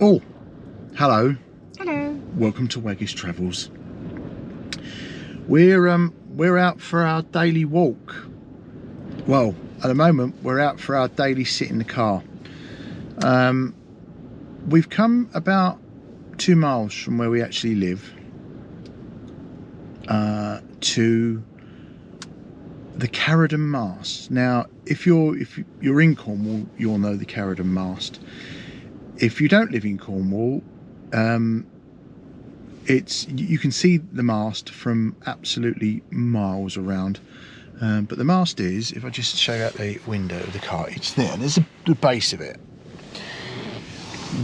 Oh, hello. Hello. Welcome to Waggies Travels. We're out for our daily walk. Well, at the moment we're out for our daily sit in the car. We've come about 2 miles from where we actually live to the Caradon Mast. Now, if you're in Cornwall, you'll know the Caradon Mast. If you don't live in Cornwall, you can see the mast from absolutely miles around. But the mast is, if I just show you out the window of the car, it's there. There's the base of it.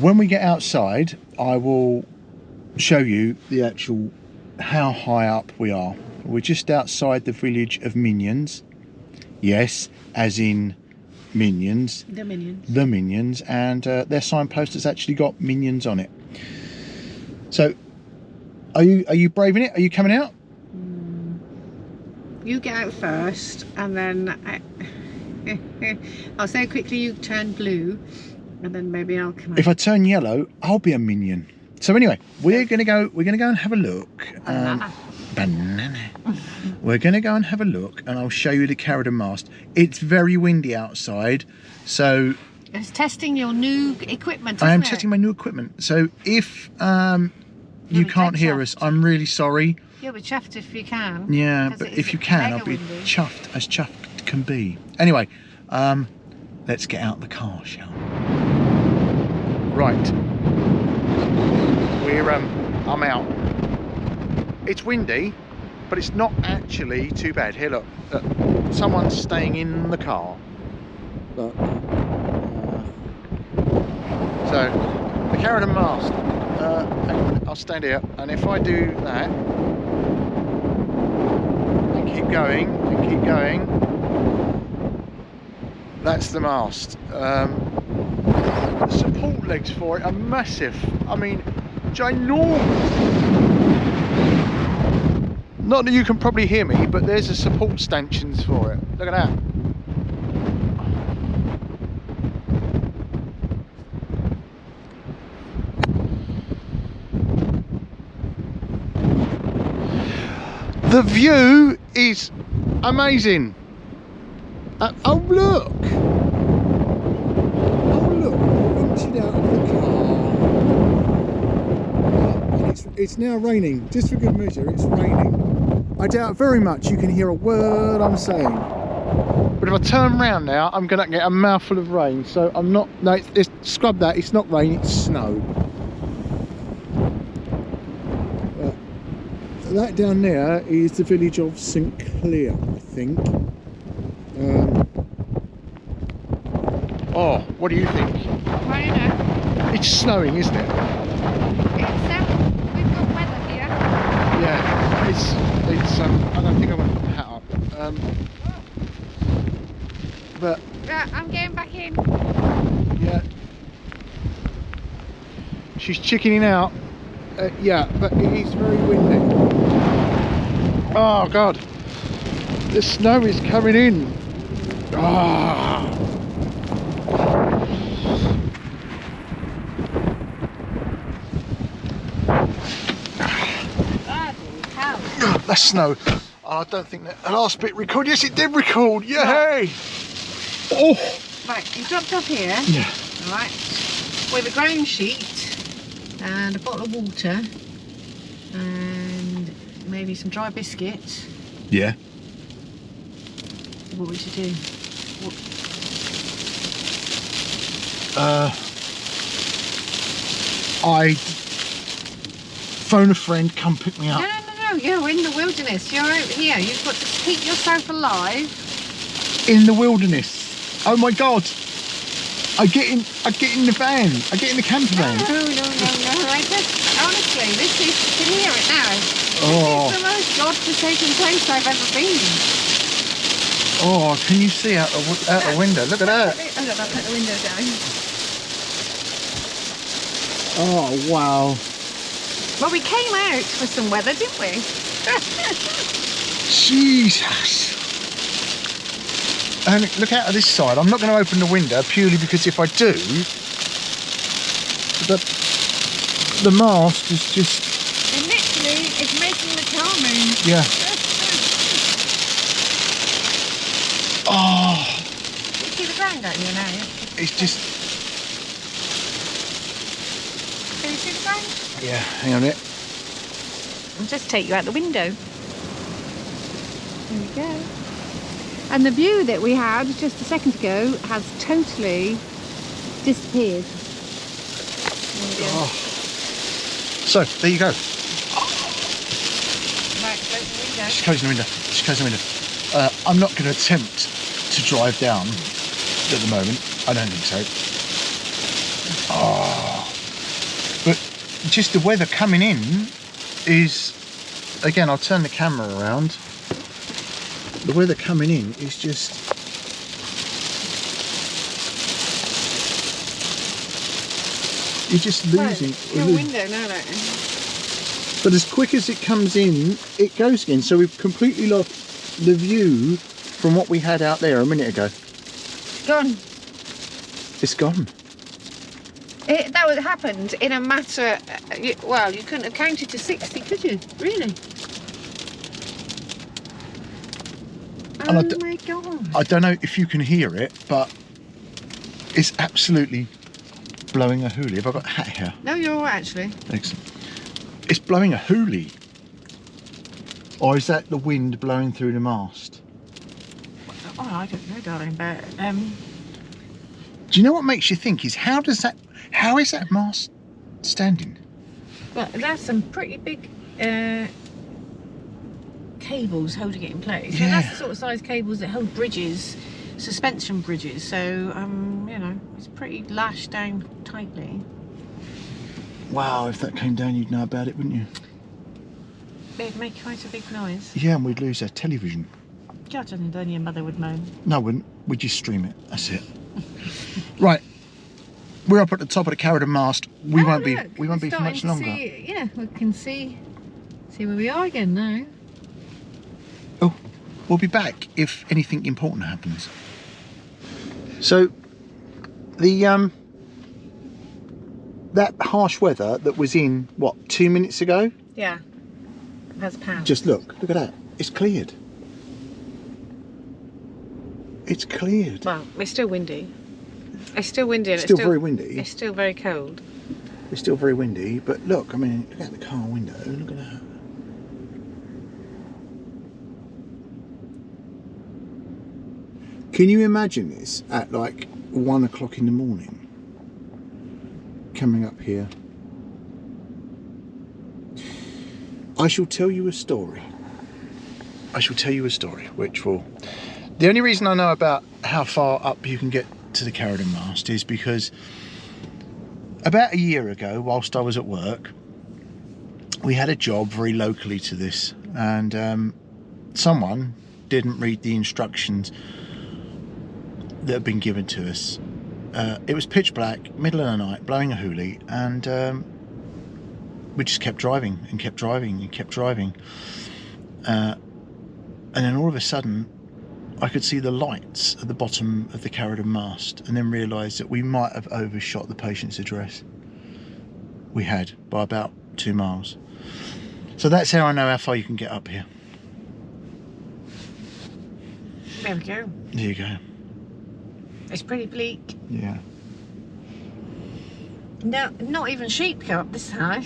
When we get outside, I will show you the actual how high up we are. We're just outside the village of Minions. Yes, as in Minions. The Minions. The Minions, and their signpost has actually got Minions on it. So, are you braving it? Are you coming out? You get out first, and then I'll say quickly you turn blue, and then maybe I'll come out. If I turn yellow, I'll be a minion. So anyway, we're gonna go and have a look. Banana. We're gonna go and have a look, and I'll show you the Caradon Mast. It's very windy outside, so it's testing your new equipment. I am testing my new equipment. So if you can't hear us, I'm really sorry. You'll be chuffed if you can. Yeah, but if you can, I'll be chuffed as chuffed can be. Anyway, let's get out the car, shall we? Right. I'm out. It's windy, but it's not actually too bad. Here, look, someone's staying in the car. Look. So, the Caradon Mast. I'll stand here, and if I do that, and keep going, that's the mast. The support legs for it are massive. I mean, ginormous. Not that you can probably hear me, but there's the support stanchions for it. Look at that. The view is amazing. Oh look! Oh look! Ventured out of the car. And it's now raining. Just for good measure, it's raining. I doubt very much you can hear a word I'm saying. But if I turn around now, I'm going to get a mouthful of rain. So I'm not. No, it's scrub that. It's not rain. It's snow. That down there is the village of St Clear, I think. Oh, what do you think? Rainer. It's snowing, isn't it? We've got weather here. Yeah, it's. I don't think I want to put the hat up. But Right, I'm getting back in. yeah, she's chickening out. Yeah, but it is very windy. Oh God, the snow is coming in. Ah. That's snow. I don't think that the last bit recorded. Yes, it did record. Yay! Oh! Right, you dropped off here. Yeah. All right. With a ground sheet and a bottle of water and maybe some dry biscuits. Yeah. What would you do? I'd phone a friend, come pick me up. No, you're in the wilderness. You're out here. You've got to keep yourself alive. In the wilderness. Oh my God. I get in the van. I get in the camper van. No. Honestly, this is, you can hear it now. Oh. This is the most God-forsaken place I've ever been. Oh, can you see out the window? Look at that. Oh, look, I'll put the window down. Oh, wow. Well, we came out for some weather, didn't we? Jesus. And look out of this side. I'm not going to open the window purely because if I do, but the mast is just... It literally is making the car move. Yeah. Oh. You see the ground out here now? It's just... Can you see the ground? Yeah, hang on a minute. I'll just take you out the window. There we go. And the view that we had just a second ago has totally disappeared. There we go. Oh. So, there you go. Right, close the window. She's closing the window. She's closing the window. I'm not going to attempt to drive down at the moment. I don't think so. Oh. But just the weather coming in is... Again, I'll turn the camera around. The weather coming in is just... You're just losing... Your window now, don't you? But as quick as it comes in, it goes again. So we've completely lost the view from what we had out there a minute ago. Gone. It's gone. That would happened in a matter... well, you couldn't have counted to 60, could you? Really? And oh my God. I don't know if you can hear it, but it's absolutely blowing a hoolie. Have I got a hat here? No, you're all right, actually. Excellent. It's blowing a hoolie. Or is that the wind blowing through the mast? Oh, I don't know, darling, but... Do you know what makes you think is how is that mast standing? Well, that's some pretty big cables holding it in place. So Yeah. that's the sort of size cables that hold bridges, suspension bridges. So, you know, it's pretty lashed down tightly. Wow, if that came down, you'd know about it, wouldn't you? It'd make quite a big noise. Yeah, and we'd lose our television. God, and then your mother would moan. No, we wouldn't. We'd just stream it. That's it. Right, we're up at the top of the Caradon Mast. We won't be for much longer. Yeah, we can see where we are again now. Oh, we'll be back if anything important happens. So, the that harsh weather that was in what 2 minutes ago. Yeah, has passed. Just look at that. It's cleared. It's cleared. Well, it's still windy. It's still windy. And Still very windy. It's still very cold. It's still very windy, but look, I mean, look at the car window. Look at that. Can you imagine this at like 1 o'clock in the morning? Coming up here. I shall tell you a story. I shall tell you a story which will... The only reason I know about how far up you can get to the Caradon Mast is because about a year ago, whilst I was at work, we had a job very locally to this, and someone didn't read the instructions that had been given to us. It was pitch black, middle of the night, blowing a hoolie, and we just kept driving and kept driving and kept driving. And then all of a sudden, I could see the lights at the bottom of the Caradon Mast, and then realised that we might have overshot the patient's address. We had, by about 2 miles. So that's how I know how far you can get up here. There we go. There you go. It's pretty bleak. Yeah. No, not even sheep go up this high.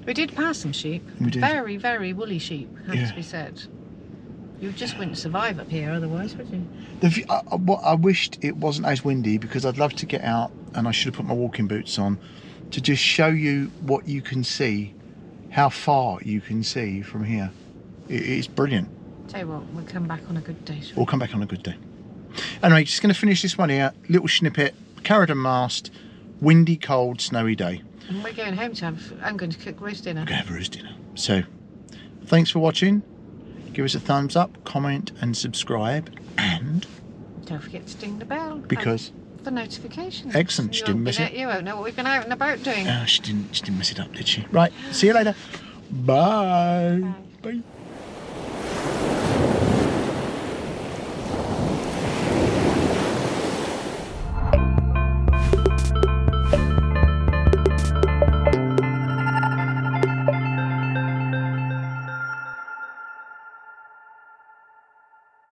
We did pass some sheep. We did. Very, very woolly sheep, has to be Yeah. said. You just wouldn't survive up here otherwise, would you? I wished it wasn't as windy, because I'd love to get out, and I should have put my walking boots on, to just show you what you can see, how far you can see from here. It's brilliant. Tell you what, we'll come back on a good day. We'll come back on a good day. Anyway, just going to finish this one here. Little snippet. Caradon Mast. Windy, cold, snowy day. And we're going home to have... I'm going to cook roast dinner. We're going to have a roast dinner. So, thanks for watching. Give us a thumbs up, comment and subscribe. And... don't forget to ding the bell. Because... for notifications. Excellent. She didn't miss it. You won't know what we've been out and about doing. She didn't mess it up, did she? Right. See you later. Bye. Bye. Bye.